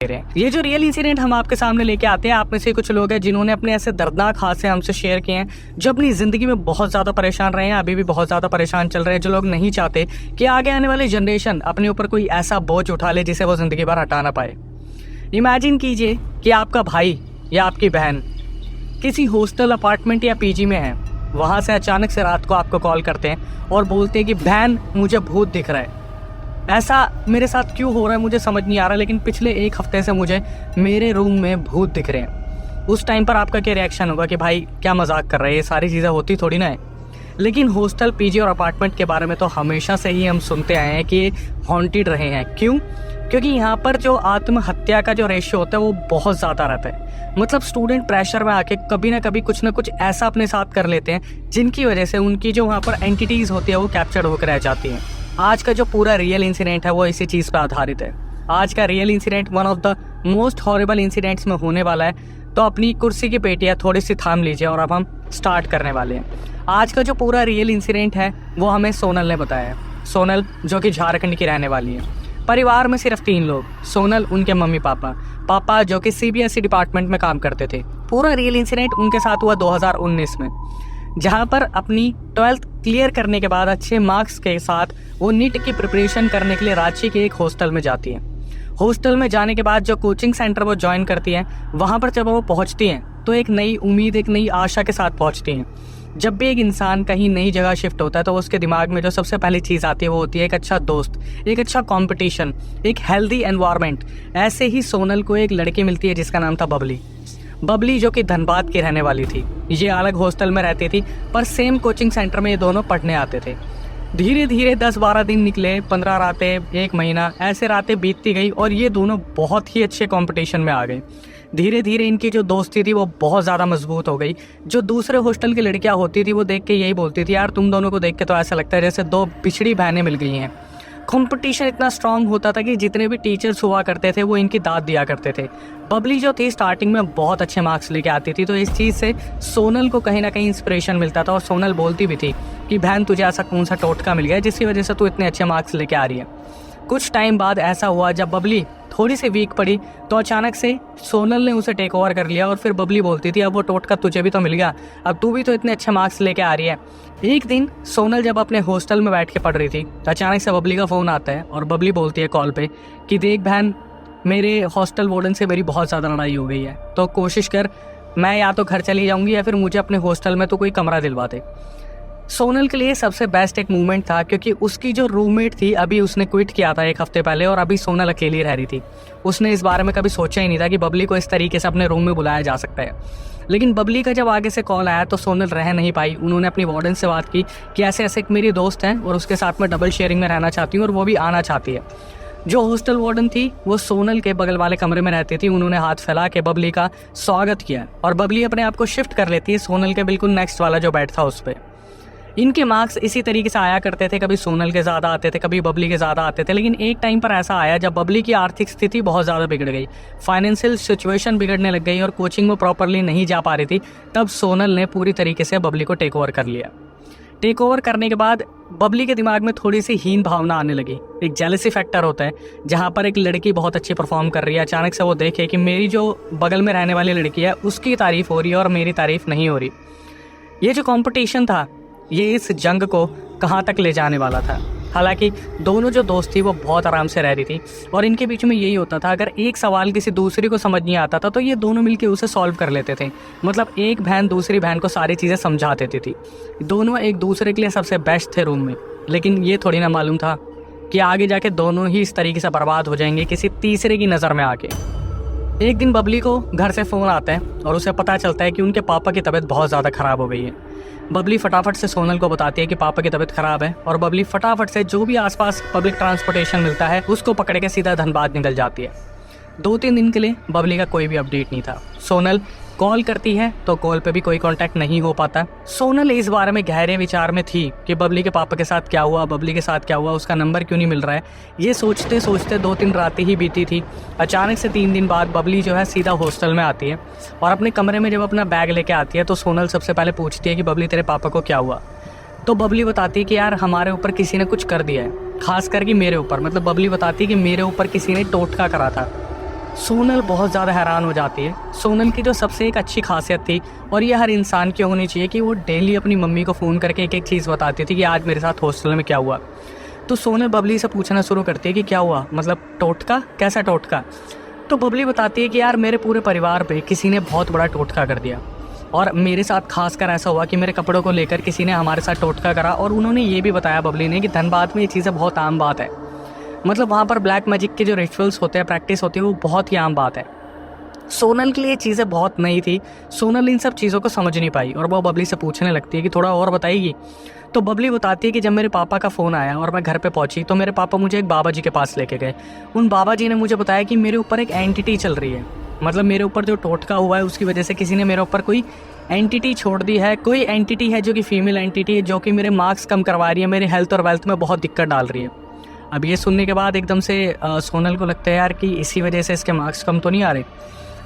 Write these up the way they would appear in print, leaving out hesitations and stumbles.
रहे हैं। ये जो रियल इंसिडेंट हम आपके सामने लेके आते हैं, आप में से कुछ लोग हैं जिन्होंने अपने ऐसे दर्दनाक हादसे हमसे शेयर किए हैं, जो अपनी ज़िंदगी में बहुत ज़्यादा परेशान रहे हैं, अभी भी बहुत ज़्यादा परेशान चल रहे हैं, जो लोग नहीं चाहते कि आगे आने वाली जनरेशन अपने ऊपर कोई ऐसा बोझ उठा ले जिसे वो ज़िंदगी भर हटा ना पाए। इमेजिन कीजिए कि आपका भाई या आपकी बहन किसी हॉस्टल, अपार्टमेंट या पीजी में है। वहाँ से अचानक से रात को आपको कॉल करते हैं और बोलते हैं कि बहन मुझे भूत दिख रहा है। ऐसा मेरे साथ क्यों हो रहा है मुझे समझ नहीं आ रहा, लेकिन पिछले 1 हफ्ते से मुझे मेरे रूम में भूत दिख रहे हैं। उस टाइम पर आपका क्या रिएक्शन होगा कि भाई क्या मजाक कर रहे हैं, ये सारी चीज़ें होती थोड़ी ना है। लेकिन हॉस्टल, पीजी और अपार्टमेंट के बारे में तो हमेशा से ही हम सुनते आए हैं कि हॉन्टेड रहे हैं। क्यों? क्योंकि यहाँ पर जो आत्महत्या का जो रेशियो होता है वो बहुत ज़्यादा रहता है। मतलब स्टूडेंट प्रेशर में आके कभी ना कभी कुछ ना कुछ ऐसा अपने साथ कर लेते हैं जिनकी वजह से उनकी जो वहाँ पर एंटिटीज़ होती है वो कैप्चर होकर रह जाती हैं। आज का जो पूरा रियल इंसिडेंट है वो इसी चीज़ पर आधारित है। आज का real incident one of the most horrible incidents में होने वाला है। तो अपनी कुर्सी की पेटियाँ थोड़ी सी थाम लीजिए और अब हम स्टार्ट करने वाले हैं। आज का जो पूरा रियल इंसिडेंट है वो हमें सोनल ने बताया है। सोनल जो कि झारखंड की रहने वाली है। परिवार में सिर्फ 3 लोग, सोनल, उनके मम्मी पापा जो कि CBSE डिपार्टमेंट में काम करते थे। पूरा रियल इंसिडेंट उनके साथ हुआ 2019 में, जहां पर अपनी 12th क्लियर करने के बाद अच्छे मार्क्स के साथ वो नीट की प्रिपरेशन करने के लिए रांची के एक हॉस्टल में जाती हैं। हॉस्टल में जाने के बाद जो कोचिंग सेंटर वो ज्वाइन करती हैं, वहाँ पर जब वो पहुँचती हैं तो एक नई उम्मीद, एक नई आशा के साथ पहुँचती हैं। जब भी एक इंसान कहीं नई जगह शिफ्ट होता है तो उसके दिमाग में जो सबसे पहली चीज़ आती है वो होती है एक अच्छा दोस्त, एक अच्छा कंपटीशन, एक हेल्दी एनवायरनमेंट। ऐसे ही सोनल को एक लड़की मिलती है जिसका नाम था बबली, जो कि धनबाद की रहने वाली थी। ये अलग हॉस्टल में रहती थी पर सेम कोचिंग सेंटर में ये दोनों पढ़ने आते थे। धीरे धीरे 10-12 दिन निकले, 15 रातें, 1 महीना, ऐसे रातें बीतती गई और ये दोनों बहुत ही अच्छे कंपटीशन में आ गए। धीरे धीरे इनकी जो दोस्ती थी वो बहुत ज़्यादा मजबूत हो गई। जो दूसरे हॉस्टल की लड़कियां होती थी वो देख के यही बोलती थी, यार तुम दोनों को देख के तो ऐसा लगता है जैसे 2 बिछड़ी बहनें मिल गई हैं। कंपटीशन इतना स्ट्रांग होता था कि जितने भी टीचर्स हुआ करते थे वो इनकी दाद दिया करते थे। बबली जो थी स्टार्टिंग में बहुत अच्छे मार्क्स लेके आती थी, तो इस चीज़ से सोनल को कहीं ना कहीं इंस्पिरेशन मिलता था और सोनल बोलती भी थी कि बहन तुझे ऐसा कौन सा टोटका मिल गया जिसकी वजह से तू इतने अच्छे मार्क्स लेके आ रही है। कुछ टाइम बाद ऐसा हुआ जब बबली थोड़ी सी वीक पड़ी तो अचानक से सोनल ने उसे टेक ओवर कर लिया और फिर बबली बोलती थी अब वो टोटका तुझे भी तो मिल गया, अब तू भी तो इतने अच्छे मार्क्स लेके आ रही है। एक दिन सोनल जब अपने हॉस्टल में बैठ के पढ़ रही थी तो अचानक से बबली का फ़ोन आता है और बबली बोलती है कॉल पे कि देख बहन, मेरे हॉस्टल वार्डन से मेरी बहुत ज़्यादा लड़ाई हो गई है, तो कोशिश कर मैं या तो घर चली जाऊँगी या फिर मुझे अपने हॉस्टल में तो कोई कमरा दिलवा दे। सोनल के लिए सबसे बेस्ट एक मूवमेंट था क्योंकि उसकी जो रूममेट थी अभी उसने क्विट किया था 1 हफ्ते पहले और अभी सोनल अकेली रह रही थी। उसने इस बारे में कभी सोचा ही नहीं था कि बबली को इस तरीके से अपने रूम में बुलाया जा सकता है। लेकिन बबली का जब आगे से कॉल आया तो सोनल रह नहीं पाई। उन्होंने अपनी वार्डन से बात की कि ऐसे ऐसे एक मेरी दोस्त है और उसके साथ में डबल शेयरिंग में रहना चाहती हूँ और वो भी आना चाहती है। जो हॉस्टल वार्डन थी वो सोनल के बगल वाले कमरे में रहती थी। उन्होंने हाथ फैला के बबली का स्वागत किया और बबली अपने आप को शिफ्ट कर लेती है सोनल के बिल्कुल नेक्स्ट वाला जो बेड था उस पर। इनके मार्क्स इसी तरीके से आया करते थे, कभी सोनल के ज़्यादा आते थे, कभी बबली के ज़्यादा आते थे। लेकिन एक टाइम पर ऐसा आया जब बबली की आर्थिक स्थिति बहुत ज़्यादा बिगड़ गई, फाइनेंशियल सिचुएशन बिगड़ने लग गई और कोचिंग में प्रॉपरली नहीं जा पा रही थी। तब सोनल ने पूरी तरीके से बबली को टेक ओवर कर लिया। टेक ओवर करने के बाद बबली के दिमाग में थोड़ी सी हीन भावना आने लगी। एक जेलसी फैक्टर होता है जहाँ पर एक लड़की बहुत अच्छी परफॉर्म कर रही है, अचानक से वो देखे कि मेरी जो बगल में रहने वाली लड़की है उसकी तारीफ हो रही है और मेरी तारीफ नहीं हो रही। ये जो कॉम्पिटिशन था ये इस जंग को कहाँ तक ले जाने वाला था। हालांकि दोनों जो दोस्त थी वो बहुत आराम से रह रही थी और इनके बीच में यही होता था, अगर एक सवाल किसी दूसरी को समझ नहीं आता था तो ये दोनों मिलकर उसे सॉल्व कर लेते थे। मतलब एक बहन दूसरी बहन को सारी चीज़ें समझा देती थी। दोनों एक दूसरे के लिए सबसे बेस्ट थे रूम में। लेकिन ये थोड़ी ना मालूम था कि आगे जाके दोनों ही इस तरीके से बर्बाद हो जाएंगे किसी तीसरे की नज़र में आके। एक दिन बबली को घर से फ़ोन आता है और उसे पता चलता है कि उनके पापा की तबीयत बहुत ज़्यादा ख़राब हो गई है। बबली फटाफट से सोनल को बताती है कि पापा की तबीयत ख़राब है और बबली फटाफट से जो भी आसपास पब्लिक ट्रांसपोर्टेशन मिलता है उसको पकड़ के सीधा धनबाद निकल जाती है। 2-3 दिन के लिए बबली का कोई भी अपडेट नहीं था। सोनल कॉल करती है तो कॉल पे भी कोई कांटेक्ट नहीं हो पाता। सोनल इस बारे में गहरे विचार में थी कि बबली के पापा के साथ क्या हुआ, बबली के साथ क्या हुआ, उसका नंबर क्यों नहीं मिल रहा है। ये सोचते सोचते 2-3 रातें ही बीती थी। अचानक से 3 दिन बाद बबली जो है सीधा हॉस्टल में आती है और अपने कमरे में जब अपना बैग लेके आती है तो सोनल सबसे पहले पूछती है कि बबली तेरे पापा को क्या हुआ। तो बबली बताती है कि यार हमारे ऊपर किसी ने कुछ कर दिया है, खास करके मेरे ऊपर। मतलब बबली बताती है कि मेरे ऊपर किसी ने टोटका करा था। सोनल बहुत ज़्यादा हैरान हो जाती है। सोनल की जो सबसे एक अच्छी खासियत थी, और ये हर इंसान की होनी चाहिए, कि वो डेली अपनी मम्मी को फ़ोन करके एक एक चीज़ बताती थी कि आज मेरे साथ हॉस्टल में क्या हुआ। तो सोनल बबली से पूछना शुरू करती है कि क्या हुआ, मतलब टोटका, कैसा टोटका। तो बबली बताती है कि यार मेरे पूरे परिवार पे किसी ने बहुत बड़ा टोटका कर दिया, और मेरे साथ खासकर ऐसा हुआ कि मेरे कपड़ों को लेकर किसी ने हमारे साथ टोटका करा। और उन्होंने ये भी बताया, बबली ने, कि धनबाद में ये चीज़ें बहुत आम बात है। मतलब वहाँ पर ब्लैक मैजिक के जो रिचुअल्स होते हैं, प्रैक्टिस होती है, वो बहुत ही आम बात है। सोनल के लिए चीज़ें बहुत नई थी। सोनल इन सब चीज़ों को समझ नहीं पाई, और वो बबली से पूछने लगती है कि थोड़ा और बताएगी। तो बबली बताती है कि जब मेरे पापा का फ़ोन आया और मैं घर पे पहुंची, तो मेरे पापा मुझे एक बाबा जी के पास लेके गए। उन बाबा जी ने मुझे बताया कि मेरे ऊपर एक एंटिटी चल रही है। मतलब मेरे ऊपर जो टोटका हुआ है उसकी वजह से किसी ने मेरे ऊपर कोई एंटिटी छोड़ दी है। कोई एंटिटी है जो कि फीमेल एंटिटी है, जो कि मेरे मार्क्स कम करवा रही है, मेरे हेल्थ और वेल्थ में बहुत दिक्कत डाल रही है। अब ये सुनने के बाद एकदम से सोनल को लगता है यार कि इसी वजह से इसके मार्क्स कम तो नहीं आ रहे।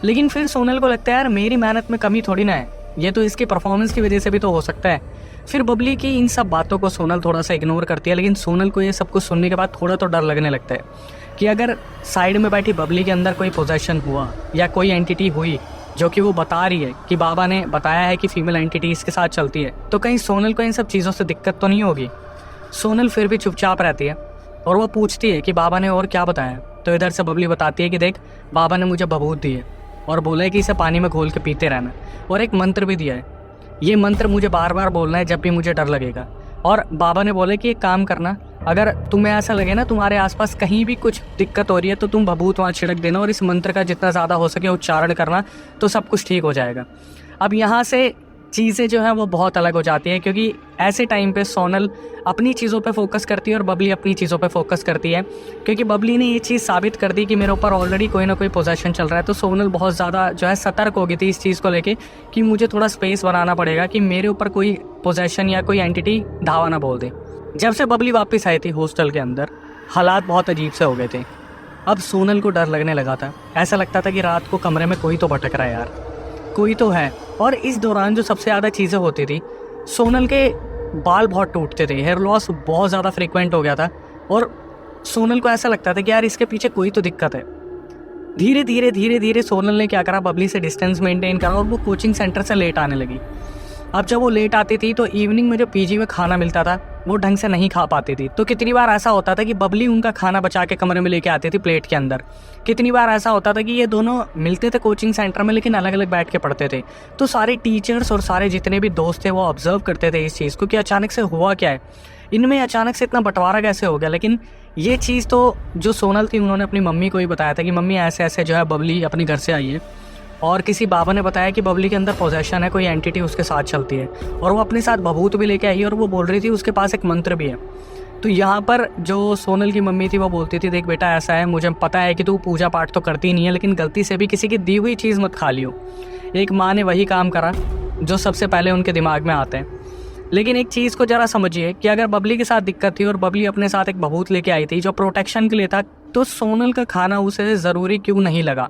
लेकिन फिर सोनल को लगता है यार मेरी मेहनत में कमी थोड़ी ना है, ये तो इसकी परफॉर्मेंस की वजह से भी तो हो सकता है। फिर बबली की इन सब बातों को सोनल थोड़ा सा इग्नोर करती है, लेकिन सोनल को ये सब कुछ सुनने के बाद थोड़ा तो डर लगने लगता है कि अगर साइड में बैठी बबली के अंदर कोई पोजेशन हुआ या कोई एंटिटी हुई जो कि वो बता रही है कि बाबा ने बताया है कि फीमेल एंटिटी इसके साथ चलती है, तो कहीं सोनल को इन सब चीज़ों से दिक्कत तो नहीं होगी। सोनल फिर भी चुपचाप रहती है और वो पूछती है कि बाबा ने और क्या बताया। तो इधर से बबली बताती है कि देख, बाबा ने मुझे बबूत दी है और बोला है कि इसे पानी में घोल के पीते रहना, और एक मंत्र भी दिया है। ये मंत्र मुझे बार बार बोलना है जब भी मुझे डर लगेगा। और बाबा ने बोला कि एक काम करना, अगर तुम्हें ऐसा लगे ना तुम्हारे आसपास कहीं भी कुछ दिक्कत हो रही है, तो तुम बबूत वहाँ छिड़क देना और इस मंत्र का जितना ज़्यादा हो सके उच्चारण करना, तो सब कुछ ठीक हो जाएगा। अब यहाँ से चीज़ें जो हैं वो बहुत अलग हो जाती हैं, क्योंकि ऐसे टाइम पे सोनल अपनी चीज़ों पे फोकस करती है और बबली अपनी चीज़ों पे फोकस करती है, क्योंकि बबली ने ये चीज़ साबित कर दी कि मेरे ऊपर ऑलरेडी कोई ना कोई पोजेशन चल रहा है। तो सोनल बहुत ज़्यादा जो है सतर्क हो गई थी इस चीज़ को लेके कि मुझे थोड़ा स्पेस बनाना पड़ेगा कि मेरे ऊपर कोई पोजेशन या कोई एंटिटी धावा ना बोल दे। जब से बबली वापस आई थी हॉस्टल के अंदर, हालात बहुत अजीब से हो गए थे। अब सोनल को डर लगने लगा था, ऐसा लगता था कि रात को कमरे में कोई तो भटक रहा है यार, कोई तो है। और इस दौरान जो सबसे ज़्यादा चीज़ें होती थी, सोनल के बाल बहुत टूटते थे, हेयर लॉस बहुत ज़्यादा फ्रीक्वेंट हो गया था, और सोनल को ऐसा लगता था कि यार इसके पीछे कोई तो दिक्कत है। धीरे धीरे सोनल ने क्या करा, बबली से डिस्टेंस मेंटेन करा और वो कोचिंग सेंटर से लेट आने लगी। अब जब वो लेट आती थी तो इवनिंग में जो पीजी में खाना मिलता था वो ढंग से नहीं खा पाती थी। तो कितनी बार ऐसा होता था कि बबली उनका खाना बचा के कमरे में लेके आती थी प्लेट के अंदर। कितनी बार ऐसा होता था कि ये दोनों मिलते थे कोचिंग सेंटर में, लेकिन अलग अलग बैठ के पढ़ते थे। तो सारे टीचर्स और सारे जितने भी दोस्त थे वो ऑब्जर्व करते थे इस चीज़ को कि अचानक से हुआ क्या है, इनमें अचानक से इतना बंटवारा कैसे हो गया। लेकिन ये चीज़ तो जो सोनल थी उन्होंने अपनी मम्मी को ही बताया था कि मम्मी ऐसे ऐसे जो है बबली अपने घर से आई है, और किसी बाबा ने बताया कि बबली के अंदर पोजेशन है, कोई एंटिटी उसके साथ चलती है, और वो अपने साथ बबूत भी लेके आई है, और वो बोल रही थी उसके पास एक मंत्र भी है। तो यहाँ पर जो सोनल की मम्मी थी वो बोलती थी, देख बेटा ऐसा है, मुझे पता है कि तू पूजा पाठ तो करती नहीं है, लेकिन गलती से भी किसी की दी हुई चीज़ मत खा लियो। एक माँ ने वही काम करा जो सबसे पहले उनके दिमाग में आता है। लेकिन एक चीज़ को ज़रा समझिए कि अगर बबली के साथ दिक्कत थी और बबली अपने साथ एक बबूत लेके आई थी जो प्रोटेक्शन के लिए था, तो सोनल का खाना उसे ज़रूरी क्यों नहीं लगा,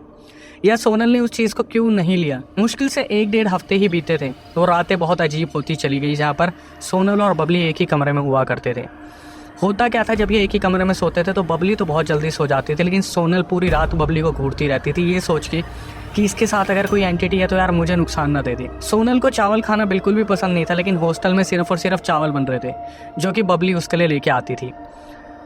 या सोनल ने उस चीज़ को क्यों नहीं लिया। मुश्किल से 1-1.5 हफ्ते ही बीते थे तो रातें बहुत अजीब होती चली गई, जहाँ पर सोनल और बबली एक ही कमरे में हुआ करते थे। होता क्या था, जब ये एक ही कमरे में सोते थे तो बबली तो बहुत जल्दी सो जाती थी, लेकिन सोनल पूरी रात बबली को घूरती रहती थी, ये सोच के कि इसके साथ अगर कोई एंटिटी है तो यार मुझे नुकसान ना दे दे। सोनल को चावल खाना बिल्कुल भी पसंद नहीं था, लेकिन हॉस्टल में सिर्फ और सिर्फ चावल बन रहे थे जो कि बबली उसके लिए लेके आती थी।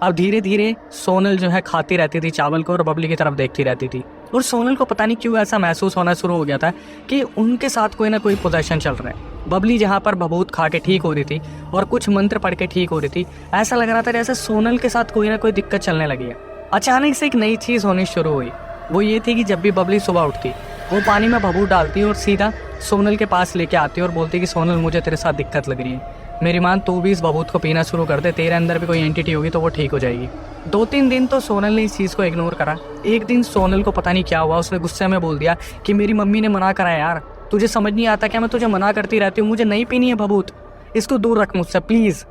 अब धीरे धीरे सोनल जो है खाती रहती थी चावल को और बबली की तरफ देखती रहती थी, और सोनल को पता नहीं क्यों ऐसा महसूस होना शुरू हो गया था कि उनके साथ कोई ना कोई पोजेशन चल रहा है। बबली जहाँ पर बबूत खा के ठीक हो रही थी और कुछ मंत्र पढ़ के ठीक हो रही थी, ऐसा लग रहा था जैसे सोनल के साथ कोई ना कोई दिक्कत चलने लगी है। अचानक से एक नई चीज़ होनी शुरू हुई, वो ये थी कि जब भी बबली सुबह उठती वो पानी में बबूत डालती और सीधा सोनल के पास लेके आती और बोलती कि सोनल मुझे तेरे साथ दिक्कत लग रही है, मेरी मान तू भी इस बबूत को पीना शुरू कर दे, तेरे अंदर भी कोई एंटिटी होगी तो वो ठीक हो जाएगी। 2-3 दिन तो सोनल ने इस चीज़ को इग्नोर करा। एक दिन सोनल को पता नहीं क्या हुआ, उसने गुस्से में बोल दिया कि मेरी मम्मी ने मना करा है यार, तुझे समझ नहीं आता क्या, मैं तुझे मना करती रहती हूँ, मुझे नहीं पीनी है बबूत, इसको दूर रख मुझसे प्लीज़।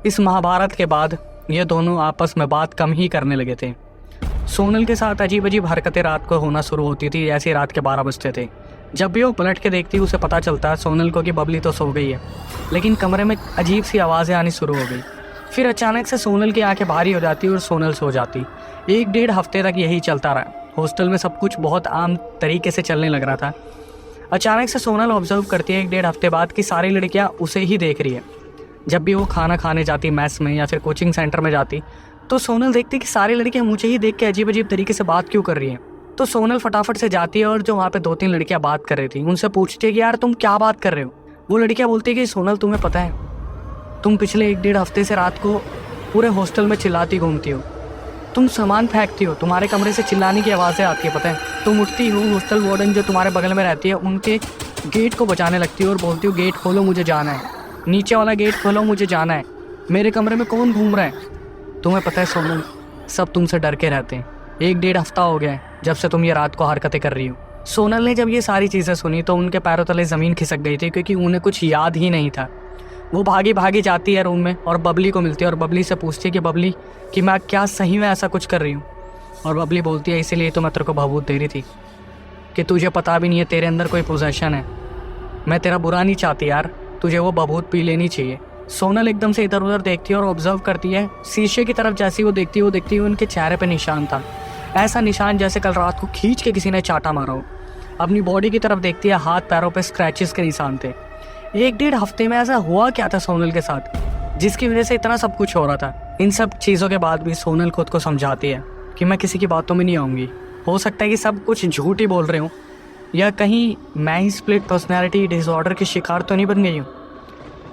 इस महाभारत के बाद ये दोनों आपस में बात कम ही करने लगे थे। सोनल के साथ अजीब अजीब हरकतें रात को होना शुरू होती थी, जैसे रात के 12 बजते थे। जब भी वो पलट के देखती उसे पता चलता सोनल को कि बबली तो सो गई है, लेकिन कमरे में अजीब सी आवाज़ें आनी शुरू हो गई। फिर अचानक से सोनल की आंखें भारी हो जाती और सोनल सो जाती। 1-1.5 हफ्ते तक यही चलता रहा। हॉस्टल में सब कुछ बहुत आम तरीके से चलने लग रहा था। अचानक से सोनल ऑब्जर्व करती है 1-1.5 हफ्ते बाद कि सारी लड़कियां उसे ही देख रही है। जब भी वो खाना खाने जाती मैस में या फिर कोचिंग सेंटर में जाती तो सोनल देखती कि सारी लड़कियां मुझे ही देख के अजीब अजीब तरीके से बात क्यों कर रही हैं। तो सोनल फटाफट से जाती है और जो वहाँ पे 2-3 लड़कियां बात कर रही थी उनसे पूछती है कि यार तुम क्या बात कर रहे हो। वो लड़कियां बोलती है कि सोनल तुम्हें पता है तुम पिछले 1-1.5 हफ्ते से रात को पूरे हॉस्टल में चिल्लाती घूमती हो, तुम सामान फेंकती हो, तुम्हारे कमरे से चिल्लाने की आवाज़ें आती है, पता है तुम उठती हो, हॉस्टल वार्डन जो तुम्हारे बगल में रहती है उनके गेट को बजाने लगती हो और बोलती हो गेट खोलो मुझे जाना है, नीचे वाला गेट खोलो मुझे जाना है, मेरे कमरे में कौन घूम रहा है। तुम्हें पता है सोनल सब तुमसे डर के रहते हैं, 1-1.5 हफ्ता हो गया है जब से तुम ये रात को हरकतें कर रही हो। सोनल ने जब ये सारी चीज़ें सुनी तो उनके पैरों तले ज़मीन खिसक गई थी क्योंकि उन्हें कुछ याद ही नहीं था। वो भागी भागी जाती है रूम में और बबली को मिलती है और बबली से पूछती है कि बबली कि मैं क्या सही में ऐसा कुछ कर रही हूँ। और बबली बोलती है इसीलिए तो मैं तेरे को भभूत दे रही थी कि तुझे पता भी नहीं है तेरे अंदर कोई पोजेशन है, मैं तेरा बुरा नहीं चाहती यार, तुझे वो भभूत पी लेनी चाहिए। सोनल एकदम से इधर उधर देखती है और ऑब्जर्व करती है शीशे की तरफ। जैसी वो देखती है उनके चेहरे पे निशान था, ऐसा निशान जैसे कल रात को खींच के किसी ने चाटा मारा हो। अपनी बॉडी की तरफ देखती है, हाथ पैरों पे स्क्रैचेस के निशान थे। 1-1.5 हफ्ते में ऐसा हुआ क्या था सोनल के साथ जिसकी वजह से इतना सब कुछ हो रहा था। इन सब चीज़ों के बाद भी सोनल खुद को समझाती है कि मैं किसी की बातों में नहीं आऊँगी। हो सकता है कि सब कुछ झूठ ही बोल रहे हूँ या कहीं मैं ही स्प्लिट पर्सनैलिटी डिसऑर्डर की शिकार तो नहीं बन गई हूँ।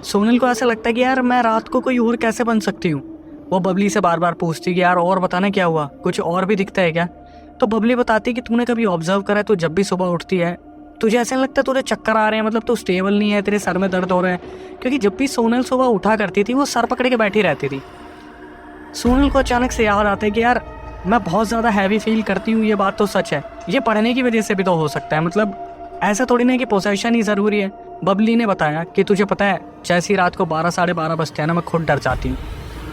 सोनल को ऐसा लगता है कि यार मैं रात को कोई और कैसे बन सकती हूँ। वो बबली से बार बार पूछती कि यार और बताना क्या हुआ, कुछ और भी दिखता है क्या। तो बबली बताती कि तूने कभी ऑब्जर्व करा है तो जब भी सुबह उठती है तुझे ऐसा लगता है तुझे चक्कर आ रहे हैं, मतलब तू स्टेबल नहीं है, तेरे सर में दर्द हो रहा है। क्योंकि जब भी सोनल सुबह उठा करती थी वो सर पकड़ के बैठी रहती थी। सोनल को अचानक से याद आता है कि यार मैं बहुत ज़्यादा हैवी फील करती हूँ, ये बात तो सच है, ये पढ़ने की वजह से भी तो हो सकता है, मतलब ऐसा थोड़ी ना कि पोसेशन ही ज़रूरी है। बबली ने बताया कि तुझे पता है जैसी रात को 12-12:30 बजते हैं ना मैं खुद डर जाती हूँ।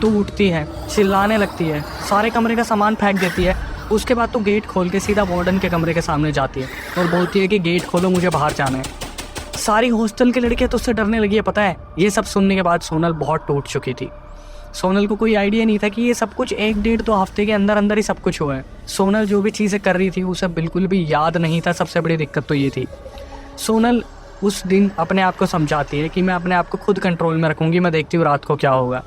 तू उठती है, चिल्लाने लगती है, सारे कमरे का सामान फेंक देती है, उसके बाद तो गेट खोल के सीधा वार्डन के कमरे के सामने जाती है और बोलती है कि गेट खोलो मुझे बाहर जाना है। सारी हॉस्टल की लड़कियां तो उससे डरने लगी है, पता है। ये सब सुनने के बाद सोनल बहुत टूट चुकी थी। सोनल को कोई आइडिया नहीं था कि ये सब कुछ 1-1.5-2 हफ्ते के अंदर अंदर ही सब कुछ हुआ है। सोनल जो भी चीज़ें कर रही थी उसे बिल्कुल भी याद नहीं था। सबसे बड़ी दिक्कत तो ये थी। सोनल उस दिन अपने आप को समझाती है कि मैं अपने आप को खुद कंट्रोल में रखूँगी, मैं देखती हूँ रात को क्या होगा।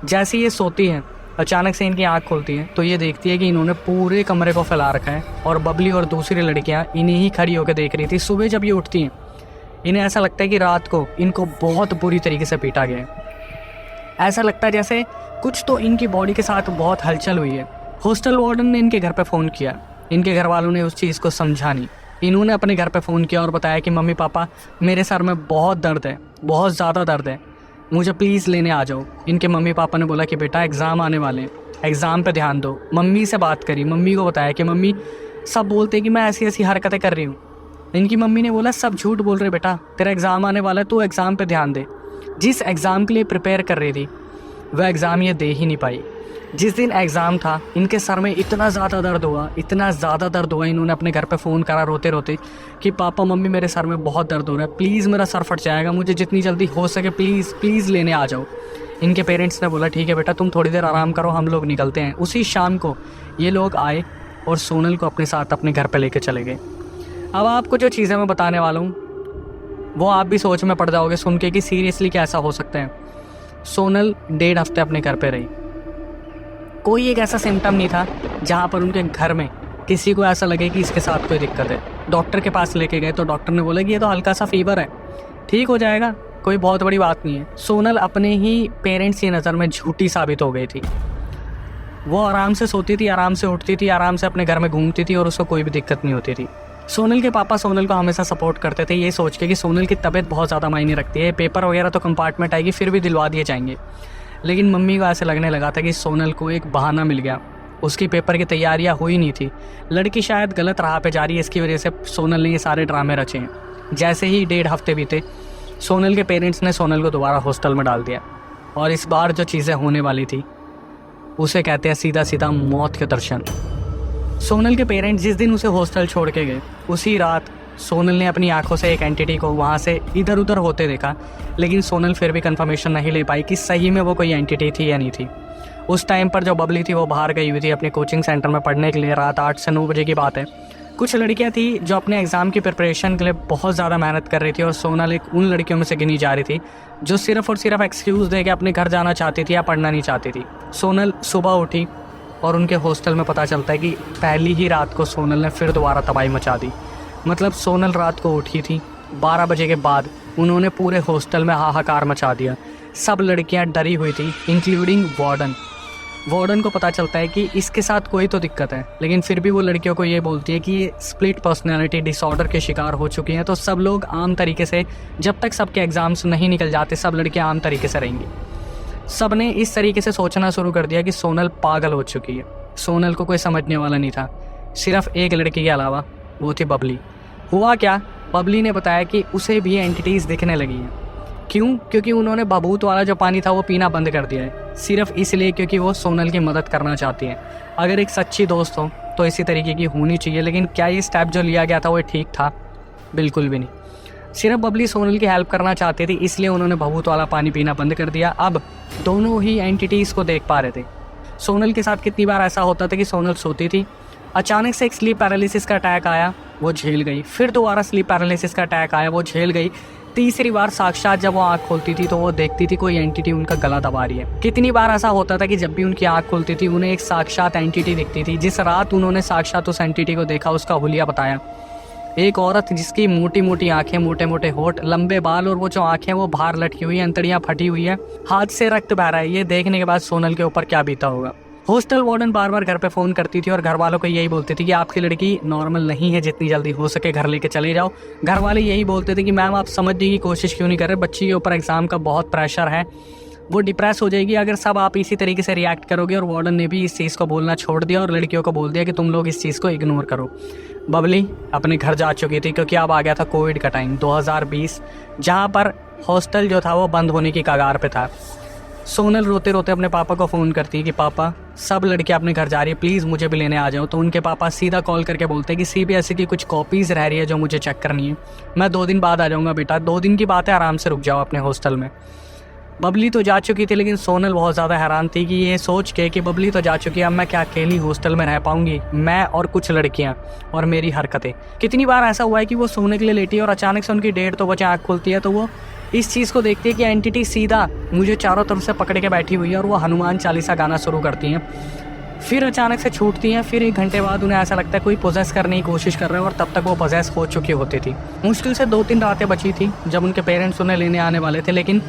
जैसे ये सोती हैं अचानक से इनकी आँख खुलती है तो ये देखती है कि इन्होंने पूरे कमरे को फैला रखा है और बबली और दूसरी लड़कियां इन्हीं ही खड़ी होकर देख रही थी। सुबह जब ये उठती हैं इन्हें ऐसा लगता है कि रात को इनको बहुत बुरी तरीके से पीटा गया है। ऐसा लगता है जैसे कुछ तो इनकी बॉडी के साथ बहुत हलचल हुई है। हॉस्टल वार्डन ने इनके घर पर फ़ोन किया, इनके घर वालों ने उस चीज़ को समझा नहीं। इन्होंने अपने घर पर फ़ोन किया और बताया कि मम्मी पापा मेरे सर में बहुत दर्द है, बहुत ज़्यादा दर्द है, मुझे प्लीज़ लेने आ जाओ। इनके मम्मी पापा ने बोला कि बेटा एग्ज़ाम आने वाले हैं, एग्ज़ाम पे ध्यान दो। मम्मी से बात करी, मम्मी को बताया कि मम्मी सब बोलते हैं कि मैं ऐसी ऐसी हरकतें कर रही हूँ। इनकी मम्मी ने बोला सब झूठ बोल रहे बेटा, तेरा एग्ज़ाम आने वाला है, तू एग्ज़ाम पे ध्यान दे। जिस एग्ज़ाम के लिए प्रिपेयर कर रही थी वह एग्ज़ाम ये दे ही नहीं पाई। जिस दिन एग्ज़ाम था इनके सर में इतना ज़्यादा दर्द हुआ, इतना ज़्यादा दर्द हुआ, इन्होंने अपने घर पे फ़ोन करा रोते रोते कि पापा मम्मी मेरे सर में बहुत दर्द हो रहा है, प्लीज़ मेरा सर फट जाएगा, मुझे जितनी जल्दी हो सके प्लीज़ प्लीज़ लेने आ जाओ। इनके पेरेंट्स ने बोला ठीक है बेटा तुम थोड़ी देर आराम करो, हम लोग निकलते हैं। उसी शाम को ये लोग आए और सोनल को अपने साथ अपने घर पर लेके चले गए। अब आपको जो चीज़ें मैं बताने वाला हूँ वो आप भी सोच में पड़ जाओगे सुन के कि सीरियसली क्या ऐसा हो सकता है। सोनल 1.5 हफ्ते अपने घर पे रही। कोई एक ऐसा सिम्टम नहीं था जहाँ पर उनके घर में किसी को ऐसा लगे कि इसके साथ कोई दिक्कत है। डॉक्टर के पास लेके गए तो डॉक्टर ने बोला कि ये तो हल्का सा फीवर है, ठीक हो जाएगा, कोई बहुत बड़ी बात नहीं है। सोनल अपने ही पेरेंट्स की नज़र में झूठी साबित हो गई थी। वो आराम से सोती थी, आराम से उठती थी, आराम से अपने घर में घूमती थी और उसको कोई भी दिक्कत नहीं होती थी। सोनल के पापा सोनल को हमेशा सपोर्ट करते थे ये सोच के कि सोनल की तबीयत बहुत ज़्यादा मायने रखती है, पेपर वगैरह तो कंपार्टमेंट आएगी फिर भी दिलवा दिए जाएंगे। लेकिन मम्मी को ऐसे लगने लगा था कि सोनल को एक बहाना मिल गया, उसकी पेपर की तैयारियां हुई नहीं थी, लड़की शायद गलत राह पे जा रही है, इसकी वजह से सोनल ने ये सारे ड्रामे रचे हैं। जैसे ही 1.5 हफ्ते बीते सोनल के पेरेंट्स ने सोनल को दोबारा हॉस्टल में डाल दिया और इस बार जो चीज़ें होने वाली थी उसे कहते हैं सीधा सीधा मौत के दर्शन। सोनल के पेरेंट्स जिस दिन उसे हॉस्टल छोड़ के गए उसी रात सोनल ने अपनी आंखों से एक एंटिटी को वहाँ से इधर उधर होते देखा, लेकिन सोनल फिर भी कंफर्मेशन नहीं ले पाई कि सही में वो कोई एंटिटी थी या नहीं थी। उस टाइम पर जो बबली थी वो बाहर गई हुई थी अपने कोचिंग सेंटर में पढ़ने के लिए। रात 8 से 9 बजे की बात है। कुछ लड़कियां थी जो अपने एग्ज़ाम की प्रिपरेशन के लिए बहुत ज़्यादा मेहनत कर रही थी और सोनल एक उन लड़कियों में से गिनी जा रही थी जो सिर्फ और सिर्फ एक्सक्यूज़ दे के अपने घर जाना चाहती थी या पढ़ना नहीं चाहती थी। सोनल सुबह उठी और उनके हॉस्टल में पता चलता है कि पहली ही रात को सोनल ने फिर दोबारा तबाही मचा दी। मतलब सोनल रात को उठी थी, 12 बजे के बाद उन्होंने पूरे हॉस्टल में हाहाकार मचा दिया। सब लड़कियां डरी हुई थी, इंक्लूडिंग वार्डन। वार्डन को पता चलता है कि इसके साथ कोई तो दिक्कत है, लेकिन फिर भी वो लड़कियों को ये बोलती है कि ये स्प्लिट पर्सनैलिटी डिसऑर्डर के शिकार हो चुकी हैं। तो सब लोग आम तरीके से, जब तक सबके एग्ज़ाम्स नहीं निकल जाते, सब लड़कियां आम तरीके से रहेंगी। सब ने इस तरीके से सोचना शुरू कर दिया कि सोनल पागल हो चुकी है। सोनल को कोई समझने वाला नहीं था, सिर्फ एक लड़की के अलावा, वो थी बबली। हुआ क्या, बबली ने बताया कि उसे भी एंटिटीज़ दिखने लगी हैं। क्यों? क्योंकि उन्होंने बबूत वाला जो पानी था वो पीना बंद कर दिया है, सिर्फ इसलिए क्योंकि वो सोनल की मदद करना चाहती हैं। अगर एक सच्ची दोस्त हो तो इसी तरीके की होनी चाहिए, लेकिन क्या ये स्टेप जो लिया गया था वो ठीक था? बिल्कुल भी नहीं। सिर्फ बबली सोनल की हेल्प करना चाहती थी, इसलिए उन्होंने बबूत वाला पानी पीना बंद कर दिया। अब दोनों ही एंटिटीज़ को देख पा रहे थे। सोनल के साथ कितनी बार ऐसा होता था कि सोनल सोती थी, अचानक से एक स्लीप पैरालिसिस का अटैक आया, वो झेल गई। फिर दोबारा स्लीप पैरालिसिस का अटैक आया, वो झेल गई। तीसरी बार साक्षात जब वो आँख खोलती थी तो वो देखती थी कोई एंटिटी उनका गला दबा रही है। कितनी बार ऐसा होता था कि जब भी उनकी आँख खुलती थी उन्हें एक साक्षात एंटिटी दिखती थी। जिस रात उन्होंने साक्षात उस एंटिटी को देखा उसका हुलिया बताया। एक औरत जिसकी मोटी मोटी आंखें, मोटे मोटे होठ, लंबे बाल और वो जो आंखें वो बाहर लटकी हुई है, अंतड़ियाँ फटी हुई है, हाथ से रक्त बह रहा है। ये देखने के बाद सोनल के ऊपर क्या बीता होगा। हॉस्टल वार्डन बार बार घर पे फ़ोन करती थी और घर वालों को यही बोलती थी कि आपकी लड़की नॉर्मल नहीं है, जितनी जल्दी हो सके घर लेके चले जाओ। घर वाले यही बोलते थे कि मैम आप समझने की कोशिश क्यों नहीं कर रहे, बच्ची के ऊपर एग्ज़ाम का बहुत प्रेशर है, वो डिप्रेस हो जाएगी अगर सब आप इसी तरीके से रिएक्ट करोगे। और वार्डन ने भी इस चीज़ को बोलना छोड़ दिया और लड़कियों को बोल दिया कि तुम लोग इस चीज़ को इग्नोर करो। बबली अपने घर जा चुकी थी क्योंकि अब आ गया था कोविड का टाइम 2020, जहाँ पर हॉस्टल जो था वो बंद होने की कगार पे था। सोनल रोते रोते अपने पापा को फ़ोन करती है कि पापा सब लड़कियां अपने घर जा रही है, प्लीज़ मुझे भी लेने आ जाओ। तो उनके पापा सीधा कॉल करके बोलते हैं कि CBSE की कुछ कॉपीज़ रह रही है जो मुझे चेक करनी है, मैं 2 दिन बाद आ जाऊँगा बेटा, 2 दिन की बात है, आराम से रुक जाओ अपने हॉस्टल में। बबली तो जा चुकी थी, लेकिन सोनल बहुत ज़्यादा हैरान थी कि ये सोच के कि बबली तो जा चुकी है, अब मैं क्या अकेली हॉस्टल में रह पाऊंगी, मैं और कुछ लड़कियां और मेरी हरकतें। कितनी बार ऐसा हुआ है कि वो सोने के लिए लेटी है और अचानक से उनकी 1:30 बजे आँख खुलती है तो वो इस चीज़ को देखती है कि एंटिटी सीधा मुझे चारों तरफ से पकड़ के बैठी हुई है और वो हनुमान चालीसा गाना शुरू करती हैं। फिर अचानक से छूटती हैं। फिर 1 घंटे बाद उन्हें ऐसा लगता है कोई पोजेस करने की कोशिश कर रहे हैं और तब तक वो पोजेस हो चुकी होती थी। मुश्किल से 2-3 रातें बची थी जब उनके पेरेंट्स उन्हें लेने आने वाले थे, लेकिन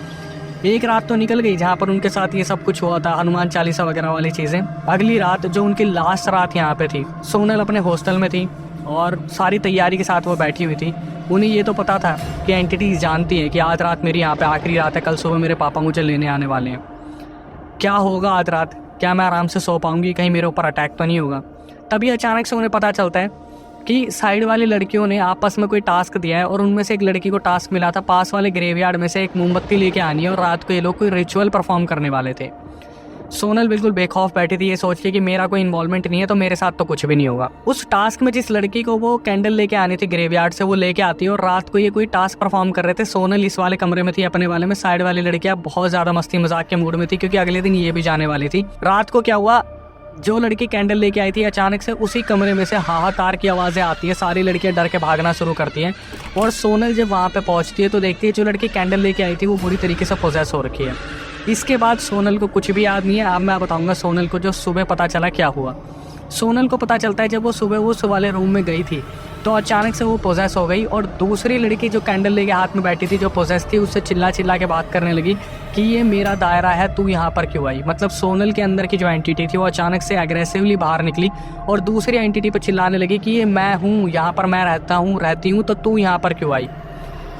एक रात तो निकल गई जहाँ पर उनके साथ ये सब कुछ हुआ था, हनुमान चालीसा वगैरह वाली चीज़ें। अगली रात जो उनकी लास्ट रात यहाँ पे थी, सोनल अपने हॉस्टल में थी और सारी तैयारी के साथ वो बैठी हुई थी। उन्हें ये तो पता था कि एंटिटीज जानती है कि आज रात मेरी यहाँ पे आखिरी रात है, कल सुबह मेरे पापा मुझे लेने आने वाले हैं। क्या होगा आज रात, क्या मैं आराम से सो पाऊँगी, कहीं मेरे ऊपर अटैक तो नहीं होगा। तभी अचानक से उन्हें पता चलता है कि साइड वाली लड़कियों ने आपस में कोई टास्क दिया है और उनमें से एक लड़की को टास्क मिला था पास वाले ग्रेवयार्ड में से एक मोमबत्ती लेके आनी है और रात को ये लोग कोई रिचुअल परफॉर्म करने वाले थे। सोनल बिल्कुल बेखौफ बैठी थी ये सोच के कि मेरा कोई इन्वॉल्वमेंट नहीं है तो मेरे साथ तो कुछ भी नहीं होगा। उस टास्क में जिस लड़की को वो कैंडल लेके आनी थी ग्रेवयार्ड से, वो लेके आती है और रात को ये कोई टास्क परफॉर्म कर रहे थे। सोनल इस वाले कमरे में थी अपने वाले में, साइड वाली लड़कियां बहुत ज्यादा मस्ती मजाक के मूड में थी क्योंकि अगले दिन ये भी जाने वाली थी। रात को क्या हुआ, जो लड़की कैंडल लेके आई थी अचानक से उसी कमरे में से हाहाकार की आवाज़ें आती है, सारी लड़कियां डर के भागना शुरू करती हैं और सोनल जब वहाँ पे पहुँचती है तो देखती है जो लड़की कैंडल लेके आई थी वो बुरी तरीके से पोजेस हो रखी है। इसके बाद सोनल को कुछ भी याद नहीं है। अब मैं बताऊंगा सोनल को जो सुबह पता चला क्या हुआ। सोनल को पता चलता है जब वो सुबह उस वाले रूम में गई थी तो अचानक से वो पोजेस हो गई और दूसरी लड़की जो कैंडल लेके हाथ में बैठी थी जो पोजेस थी उससे चिल्ला चिल्ला के बात करने लगी कि ये मेरा दायरा है, तू यहाँ पर क्यों आई। मतलब सोनल के अंदर की जो एंटिटी थी वो अचानक से एग्रेसिवली बाहर निकली और दूसरी एंटिटी पर चिल्लाने लगी कि ये मैं हूँ, यहाँ पर मैं रहती हूँ तो तू यहाँ पर क्यों आई।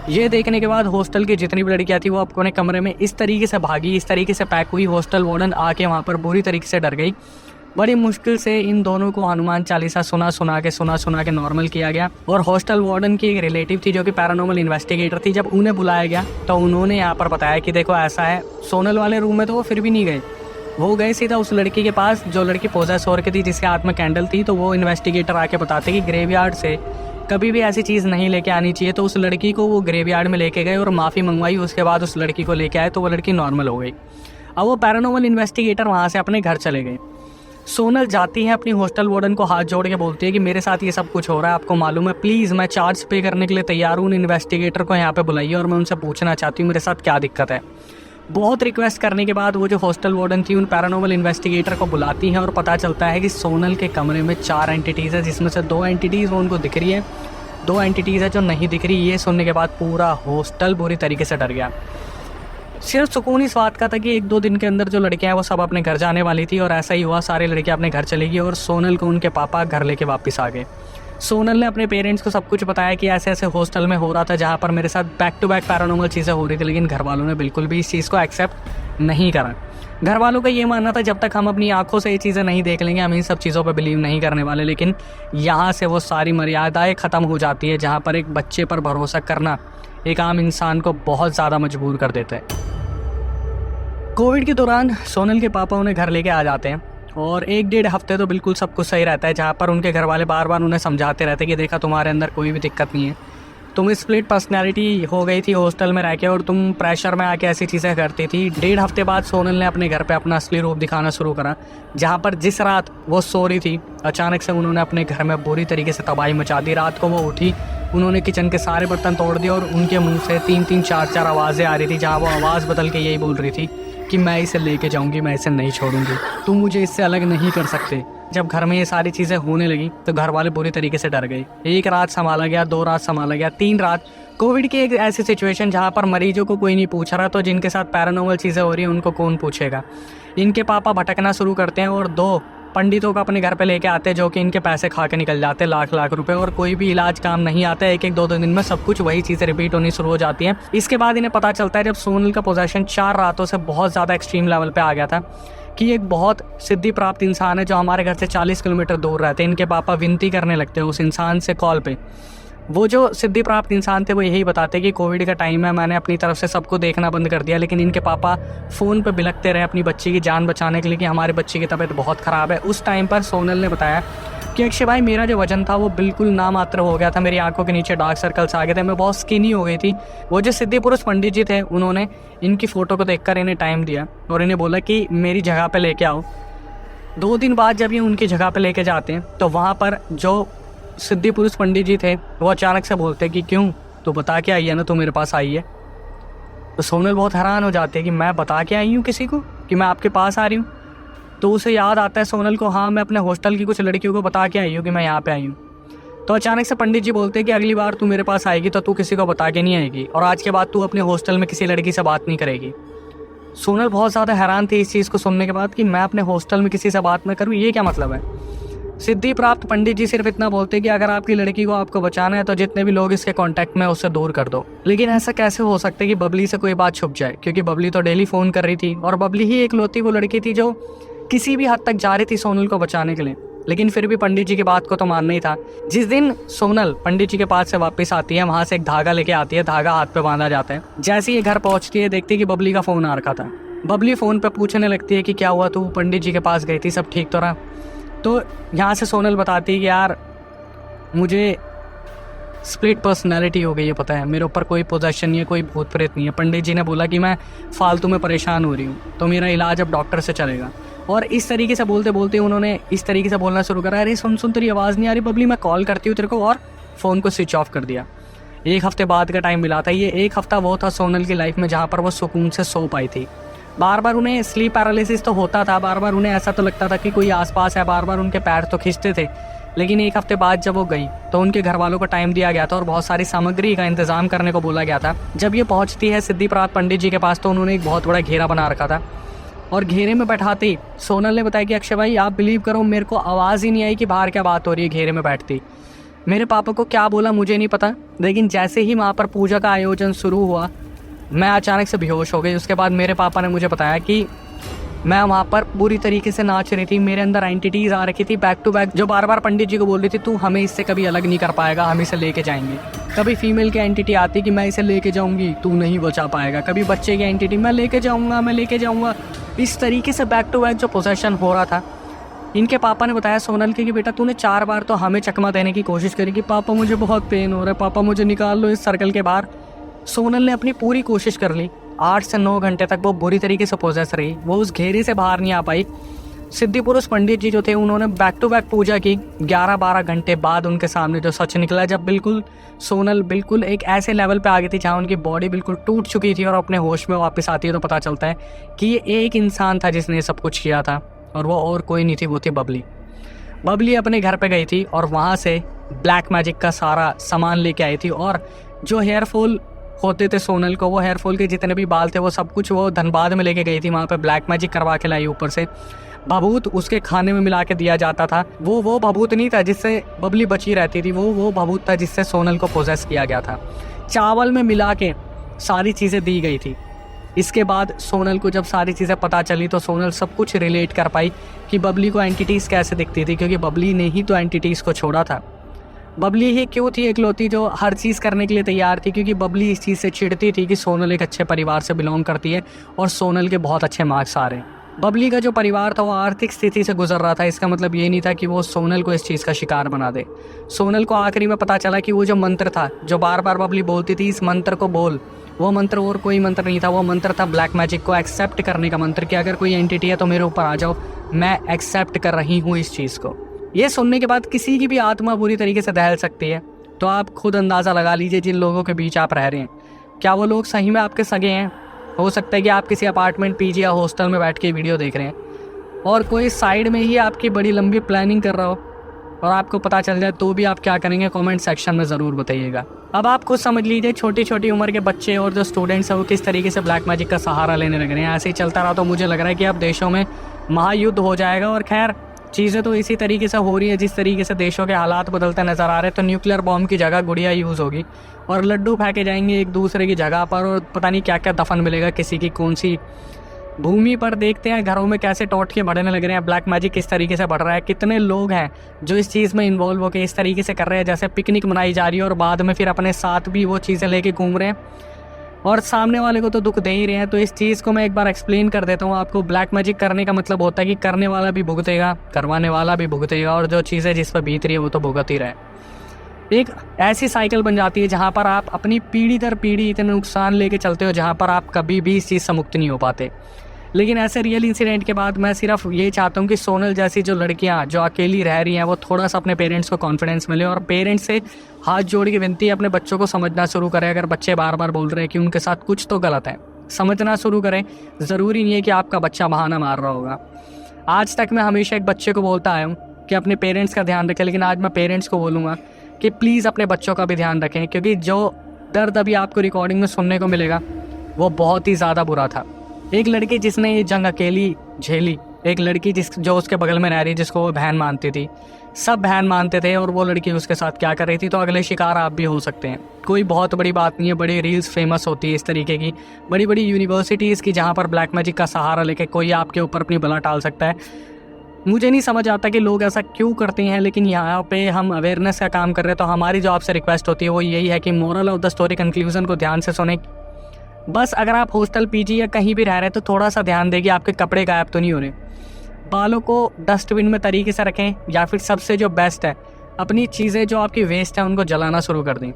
ये देखने के बाद हॉस्टल की जितनी भी लड़कियां थी वो अपने कमरे में इस तरीके से भागी, इस तरीके से पैक हुई। हॉस्टल वार्डन आके वहाँ पर बुरी तरीके से डर गई। बड़ी मुश्किल से इन दोनों को हनुमान चालीसा सुना के नॉर्मल किया गया और हॉस्टल वार्डन की एक रिलेटिव थी जो कि पैरानॉर्मल इन्वेस्टिगेटर थी। जब उन्हें बुलाया गया तो उन्होंने यहाँ पर बताया कि देखो ऐसा है। सोनल वाले रूम में तो वो फिर भी नहीं गए, वो गए सीधा उस लड़की के पास जो लड़की पोजेस हो रखी थी जिसके हाथ में कैंडल थी। तो वो इन्वेस्टिगेटर आके बताते कि ग्रेवयार्ड से कभी भी ऐसी चीज़ नहीं लेके आनी चाहिए। तो उस लड़की को वो ग्रेवयार्ड में लेके गए और माफ़ी मंगवाई। उसके बाद उस लड़की को लेके आए तो वो लड़की नॉर्मल हो गई। अब वो पैरानॉर्मल इन्वेस्टिगेटर वहाँ से अपने घर चले गए। सोनल जाती है अपनी हॉस्टल वार्डन को हाथ जोड़ के बोलती है कि मेरे साथ ये सब कुछ हो रहा है, आपको मालूम है, प्लीज़ मैं चार्ज पे करने के लिए तैयार हूँ, उन इन्वेस्टिगेटर को यहाँ पे बुलाइए और मैं उनसे पूछना चाहती हूँ मेरे साथ क्या दिक्कत है। बहुत रिक्वेस्ट करने के बाद वो जो हॉस्टल वार्डन थी उन पैरानॉर्मल इन्वेस्टिगेटर को बुलाती हैं और पता चलता है कि सोनल के कमरे में 4 एंटिटीज़ है, जिसमें से 2 एंटिटीज़ वो उनको दिख रही है, 2 एंटिटीज़ है जो नहीं दिख रही। ये सुनने के बाद पूरा हॉस्टल बुरी तरीके से डर गया। सिर्फ सुकून इस बात का था कि 1-2 दिन के अंदर जो लड़कियां हैं वो सब अपने घर जाने वाली थी, और ऐसा ही हुआ, सारी लड़कियां अपने घर चली गई और सोनल को उनके पापा घर लेके वापस आ गए। सोनल ने अपने पेरेंट्स को सब कुछ बताया कि ऐसे ऐसे हॉस्टल में हो रहा था जहाँ पर मेरे साथ बैक टू बैक पैरानॉर्मल चीज़ें हो रही थी, लेकिन घर वालों ने बिल्कुल भी इस चीज़ को एक्सेप्ट नहीं करा। घर वालों का ये मानना था जब तक हम अपनी आंखों से ये चीज़ें नहीं देख लेंगे हम इन सब चीज़ों पर बिलीव नहीं करने वाले। लेकिन यहाँ से वो सारी मर्यादाएं ख़त्म हो जाती है जहाँ पर एक बच्चे पर भरोसा करना एक आम इंसान को बहुत ज़्यादा मजबूर कर देता है। कोविड के दौरान सोनल के पापा उन्हें घर लेके आ जाते हैं और 1-1.5 हफ्ते तो बिल्कुल सब कुछ सही रहता है, जहाँ पर उनके घर वाले बार बार उन्हें समझाते रहते हैं कि देखा तुम्हारे अंदर कोई भी दिक्कत नहीं है, तुम स्प्लिट पर्सनैलिटी हो गई थी हॉस्टल में रह के और तुम प्रेशर में आके ऐसी चीज़ें करती थी। 1.5 हफ्ते बाद सोनल ने अपने घर पे अपना असली रूप दिखाना शुरू करा, जहाँ पर जिस रात वो सो रही थी अचानक से उन्होंने अपने घर में बुरी तरीके से तबाही मचा दी। रात को वो उठी, उन्होंने किचन के सारे बर्तन तोड़ दिए और उनके मुंह से 3-3, 4-4 आवाज़ें आ रही थी, जहाँ वो आवाज़ बदल के यही बोल रही थी कि मैं इसे लेके जाऊंगी, मैं इसे नहीं छोड़ूंगी, तुम मुझे इससे अलग नहीं कर सकते। जब घर में ये सारी चीज़ें होने लगी तो घर वाले बुरी तरीके से डर गए। 1 रात संभाला गया, 2 रात संभाला गया, 3 रात। कोविड की एक ऐसी सिचुएशन जहाँ पर मरीजों को कोई नहीं पूछ रहा, तो जिनके साथ पैरानॉर्मल चीज़ें हो रही हैं उनको कौन पूछेगा। इनके पापा भटकना शुरू करते हैं और 2 पंडितों को अपने घर पे लेके आते हैं जो कि इनके पैसे खा के निकल जाते हैं, लाख रुपए, और कोई भी इलाज काम नहीं आता है। 1-1, 2-2 दिन में सब कुछ वही चीज़ें रिपीट होनी शुरू हो जाती हैं। इसके बाद इन्हें पता चलता है जब सोनल का पोजेशन 4 रातों से बहुत ज़्यादा एक्सट्रीम लेवल पे आ गया था कि एक बहुत सिद्धि प्राप्त इंसान है जो हमारे घर से 40 किलोमीटर दूर रहते हैं। इनके पापा विनती करने लगते हैं उस इंसान से कॉल पे। वो जो सिद्धि प्राप्त इंसान थे वो यही बताते कि कोविड का टाइम है, मैंने अपनी तरफ से सबको देखना बंद कर दिया, लेकिन इनके पापा फ़ोन पे बिलखते रहे अपनी बच्ची की जान बचाने के लिए कि हमारे बच्ची की तबीयत बहुत ख़राब है। उस टाइम पर सोनल ने बताया कि अक्षय भाई मेरा जो वजन था वो बिल्कुल नामात्र हो गया था, मेरी आंखों के नीचे डार्क सर्कल्स आ गए थे, मैं बहुत स्किनी हो गई थी। वो जो सिद्धि पुरुष पंडित जी थे उन्होंने इनकी फ़ोटो को देखकर इन्हें टाइम दिया और इन्हें बोला कि मेरी जगह पे लेके आओ। 2 दिन बाद जब ये उनकी जगह पे लेके जाते हैं तो वहाँ पर जो सिद्धि पुरुष पंडित जी थे वो अचानक से बोलते हैं कि क्यों, तो बता के आई है ना, तो मेरे पास आई है। तो सोनल बहुत हैरान हो जाती है कि मैं बता के आई हूँ किसी को कि मैं आपके पास आ रही हूँ। तो उसे याद आता है सोनल को, हाँ मैं अपने हॉस्टल की कुछ लड़कियों को बता के आई हूँ कि मैं यहाँ पे आई हूँ। तो अचानक से पंडित जी बोलते हैं कि अगली बार तू मेरे पास आएगी तो तू किसी को बता के नहीं आएगी, और आज के बाद तू अपने हॉस्टल में किसी लड़की से बात नहीं करेगी। सोनल बहुत ज़्यादा हैरान थी इस चीज़ को सुनने के बाद कि मैं अपने हॉस्टल में किसी से बात न करूँ, ये क्या मतलब है। सिद्धि प्राप्त पंडित जी सिर्फ इतना बोलते कि अगर आपकी लड़की को आपको बचाना है तो जितने भी लोग इसके कांटेक्ट में उससे दूर कर दो। लेकिन ऐसा कैसे हो सकता है कि बबली से कोई बात छुप जाए, क्योंकि बबली तो डेली फ़ोन कर रही थी और बबली ही एकलौती वो लड़की थी जो किसी भी हद तक जा रही थी सोनल को बचाने के लिए। लेकिन फिर भी पंडित जी की बात को तो मानना ही था। जिस दिन सोनल पंडित जी के पास से वापस आती है वहाँ से एक धागा लेके आती है, धागा हाथ पे बांधा जाता है। जैसे ही घर पहुँचती है देखती है कि बबली का फ़ोन आ रखा था। बबली फ़ोन पे पूछने लगती है कि क्या हुआ, तू पंडित जी के पास गई थी, सब ठीक तो रहा। तो यहाँ से सोनल बताती है कि यार मुझे स्प्लिट पर्सनैलिटी हो गई है, पता है मेरे ऊपर कोई पोजेशन नहीं है, कोई भूत प्रेत नहीं है। पंडित जी ने बोला कि मैं फालतू में परेशान हो रही हूँ तो मेरा इलाज अब डॉक्टर से चलेगा। और इस तरीके से बोलते बोलते उन्होंने इस तरीके से बोलना शुरू करा, अरे सुन तेरी आवाज़ नहीं आ रही बबली, मैं कॉल करती हूँ तेरे को, और फ़ोन को स्विच ऑफ कर दिया। 1 हफ्ते बाद का टाइम मिला था। ये 1 हफ्ता वो था सोनल की लाइफ में जहाँ पर वो सुकून से सो पाई थी। बार बार उन्हें स्लीप पैरालिसिस तो होता था, बार बार उन्हें ऐसा तो लगता था कि कोई आसपास है, बार बार उनके पैर तो खिंचते थे। लेकिन 1 हफ्ते बाद जब वो गई तो उनके घर वालों को टाइम दिया गया था और बहुत सारी सामग्री का इंतजाम करने को बोला गया था। जब ये पहुंचती है सिद्धि प्राप्त पंडित जी के पास तो उन्होंने एक बहुत बड़ा घेरा बना रखा था और घेरे में बैठाते ही सोनल ने बताया कि अक्षय भाई आप बिलीव करो मेरे को आवाज़ ही नहीं आई कि बाहर क्या बात हो रही है। घेरे में बैठती मेरे पापा को क्या बोला मुझे नहीं पता, लेकिन जैसे ही वहाँ पर पूजा का आयोजन शुरू हुआ मैं अचानक से बेहोश हो गई। उसके बाद मेरे पापा ने मुझे बताया कि मैं वहाँ पर बुरी तरीके से नाच रही थी, मेरे अंदर एंटिटीज़ आ रखी थी बैक टू बैक, जो बार बार पंडित जी को बोल रही थी तू हमें इससे कभी अलग नहीं कर पाएगा, हम इसे लेके जाएंगे। कभी फीमेल की एंटिटी आती कि मैं इसे लेके जाऊंगी, तू नहीं बचा पाएगा। कभी बच्चे की एंटिटी मैं लेके जाऊंगा। इस तरीके से बैक टू बैक जो पोजेशन हो रहा था। इनके पापा ने बताया सोनल के कि बेटा तूने 4 बार तो हमें चकमा देने की कोशिश करी कि पापा मुझे बहुत पेन हो रहा है, पापा मुझे निकाल लो इस सर्कल के बाहर। सोनल ने अपनी पूरी कोशिश कर ली 8 से 9 घंटे तक वो बुरी तरीके से पोजेस रही, वो उस घेरे से बाहर नहीं आ पाई। सिद्धि पुरुष पंडित जी जो थे उन्होंने बैक टू बैक पूजा की। 11-12 घंटे बाद उनके सामने जो सच निकला, जब बिल्कुल सोनल बिल्कुल एक ऐसे लेवल पे आ गई थी जहाँ उनकी बॉडी बिल्कुल टूट चुकी थी और अपने होश में वापस आती है, तो पता चलता है कि ये एक इंसान था जिसने सब कुछ किया था, और वो और कोई नहीं थी, वो थी बबली। बबली अपने घर पे गई थी और वहाँ से ब्लैक मैजिक का सारा सामान लेके आई थी, और जो हेयरफॉल होते थे सोनल को, वो हेयरफॉल के जितने भी बाल थे वो सब कुछ वो धनबाद में लेके गई थी। वहाँ पे ब्लैक मैजिक करवा के लाई। ऊपर से भभूत उसके खाने में मिला के दिया जाता था। वो भभूत नहीं था जिससे बबली बची रहती थी, वो भभूत था जिससे सोनल को पोजेस किया गया था। चावल में मिला के सारी चीज़ें दी गई थी। इसके बाद सोनल को जब सारी चीज़ें पता चली तो सोनल सब कुछ रिलेट कर पाई कि बबली को एंटिटीज़ कैसे दिखती थी, क्योंकि बबली ने ही तो एंटिटीज़ को छोड़ा था। बबली ही क्यों थी इकलौती जो हर चीज़ करने के लिए तैयार थी, क्योंकि बबली इस चीज़ से चिढ़ती थी कि सोनल एक अच्छे परिवार से बिलोंग करती है और सोनल के बहुत अच्छे मार्क्स आ रहे हैं। बबली का जो परिवार था वो आर्थिक स्थिति से गुजर रहा था। इसका मतलब ये नहीं था कि वो सोनल को इस चीज़ का शिकार बना दे। सोनल को आखिरी में पता चला कि वो जो मंत्र था, जो बार बार बबली बोलती थी इस मंत्र को बोल, वो मंत्र और कोई मंत्र नहीं था, वो मंत्र था ब्लैक मैजिक को एक्सेप्ट करने का मंत्र, कि अगर कोई एंटिटी है तो मेरे ऊपर आ जाओ, मैं एक्सेप्ट कर रही हूँ इस चीज़ को। ये सुनने के बाद किसी की भी आत्मा बुरी तरीके से दहल सकती है। तो आप खुद अंदाज़ा लगा लीजिए जिन लोगों के बीच आप रह रहे हैं, क्या वो लोग सही में आपके सगे हैं? हो सकता है कि आप किसी अपार्टमेंट, पीजी या हॉस्टल में बैठ के वीडियो देख रहे हैं और कोई साइड में ही आपकी बड़ी लंबी प्लानिंग कर रहा हो और आपको पता चल जाए, तो भी आप क्या करेंगे? कमेंट सेक्शन में ज़रूर बताइएगा। अब आप खुद समझ लीजिए छोटी छोटी उम्र के बच्चे और जो स्टूडेंट्स हैं वो किस तरीके से ब्लैक मैजिक का सहारा लेने लग रहे हैं। ऐसे ही चलता रहा तो मुझे लग रहा है कि अब देशों में महायुद्ध हो जाएगा। और खैर चीज़ें तो इसी तरीके से हो रही है जिस तरीके से देशों के हालात बदलते नज़र आ रहे हैं। तो न्यूक्लियर बॉम्ब की जगह गुड़िया यूज़ होगी और लड्डू फेंके जाएंगे एक दूसरे की जगह पर, और पता नहीं क्या क्या दफन मिलेगा किसी की कौन सी भूमि पर। देखते हैं घरों में कैसे टोटके बढ़ने लग रहे हैं, ब्लैक मैजिक किस तरीके से बढ़ रहा है, कितने लोग हैं जो इस चीज़ में इन्वॉल्व होकर इस तरीके से कर रहे हैं जैसे पिकनिक मनाई जा रही है, और बाद में फिर अपने साथ भी वो चीज़ें लेके घूम रहे हैं और सामने वाले को तो दुख दे ही रहे हैं। तो इस चीज़ को मैं एक बार एक्सप्लेन कर देता हूँ आपको। ब्लैक मैजिक करने का मतलब होता है कि करने वाला भी भुगतेगा, करवाने वाला भी भुगतेगा, और जो चीज़ें जिस पर बीत रही है वो तो भुगत ही रहे। एक ऐसी साइकिल बन जाती है जहाँ पर आप अपनी पीढ़ी दर पीढ़ी इतने नुकसान लेके चलते हो जहाँ पर आप कभी भी इस चीज़ से मुक्त नहीं हो पाते। लेकिन ऐसे रियल इंसिडेंट के बाद मैं सिर्फ ये चाहता हूँ कि सोनल जैसी जो लड़कियाँ जो अकेली रह रही हैं वो थोड़ा सा अपने पेरेंट्स को कॉन्फिडेंस मिले, और पेरेंट्स से हाथ जोड़ के विनती है अपने बच्चों को समझना शुरू करें। अगर बच्चे बार बार बोल रहे हैं कि उनके साथ कुछ तो गलत है, समझना शुरू करें। ज़रूरी नहीं है कि आपका बच्चा बहाना मार रहा होगा। आज तक मैं हमेशा एक बच्चे को बोलता आया हूँ कि अपने पेरेंट्स का ध्यान रखें, लेकिन आज मैं पेरेंट्स को बोलूँगा कि प्लीज़ अपने बच्चों का भी ध्यान रखें, क्योंकि जो दर्द अभी आपको रिकॉर्डिंग में सुनने को मिलेगा वो बहुत ही ज़्यादा बुरा था। एक लड़की जिसने ये जंग अकेली झेली, एक लड़की जो उसके बगल में रह रही, जिसको वो बहन मानती थी, सब बहन मानते थे, और वो लड़की उसके साथ क्या कर रही थी। तो अगले शिकार आप भी हो सकते हैं। कोई बहुत बड़ी बात नहीं है, बड़ी रील्स फेमस होती है इस तरीके की, बड़ी बड़ी यूनिवर्सिटीज़ की, जहाँ पर ब्लैक मैजिक का सहारा लेके कोई आपके ऊपर अपनी बला टाल सकता है। मुझे नहीं समझ आता कि लोग ऐसा क्यों करते हैं, लेकिन यहाँ पे हम अवेयरनेस का काम कर रहे हैं। तो हमारी जो आपसे रिक्वेस्ट होती है वो यही है कि moral of the story conclusion को ध्यान से सुने। बस अगर आप हॉस्टल, पीजी या कहीं भी रह रहे हैं तो थोड़ा सा ध्यान दें कि आपके कपड़े गायब तो नहीं हो रहे। बालों को डस्टबिन में तरीके से रखें, या फिर सबसे जो बेस्ट है, अपनी चीज़ें जो आपकी वेस्ट है उनको जलाना शुरू कर दें।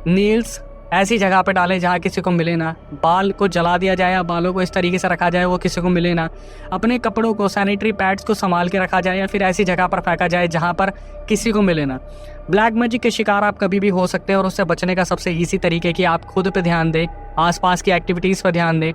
नेल्स ऐसी जगह पे डालें जहाँ किसी को मिले ना। बाल को जला दिया जाए या बालों को इस तरीके से रखा जाए वो किसी को मिले ना। अपने कपड़ों को, सैनिटरी पैड्स को संभाल के रखा जाए, या फिर ऐसी जगह पर फेंका जाए जहाँ पर किसी को मिले ना। ब्लैक मैजिक के शिकार आप कभी भी हो सकते हैं, और उससे बचने का सबसे ईजी तरीके कि आप खुद पे ध्यान दें, आसपास की एक्टिविटीज़ पर ध्यान दें,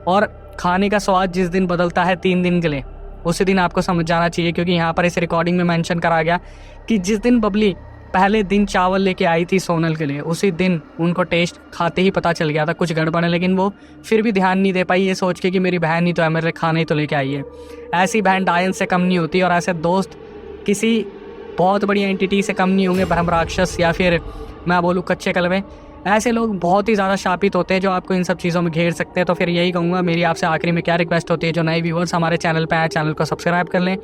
और खाने का स्वाद जिस दिन बदलता है 3 दिन के लिए, उसी दिन आपको समझ जाना चाहिए। क्योंकि यहाँ पर इस रिकॉर्डिंग में मेंशन करा गया कि जिस दिन बबली पहले दिन चावल लेके आई थी सोनल के लिए, उसी दिन उनको टेस्ट खाते ही पता चल गया था कुछ गड़बड़ है, लेकिन वो फिर भी ध्यान नहीं दे पाई, ये सोच के कि मेरी बहन ही तो है, मेरे खाना ही तो लेके आई है। ऐसी बहन डायन से कम नहीं होती, और ऐसे दोस्त किसी बहुत बड़ी एंटिटी से कम नहीं होंगे, ब्रह्म राक्षस या फिर मैं बोलूँ कच्चे कलवे। ऐसे लोग बहुत ही ज़्यादा शापित होते हैं जो आपको इन सब चीज़ों में घेर सकते हैं। तो फिर यही कहूँगा, मेरी आपसे आखिरी में क्या रिक्वेस्ट होती है, जो नए व्यूअर्स हमारे चैनल पर आए, चैनल को सब्सक्राइब कर लें।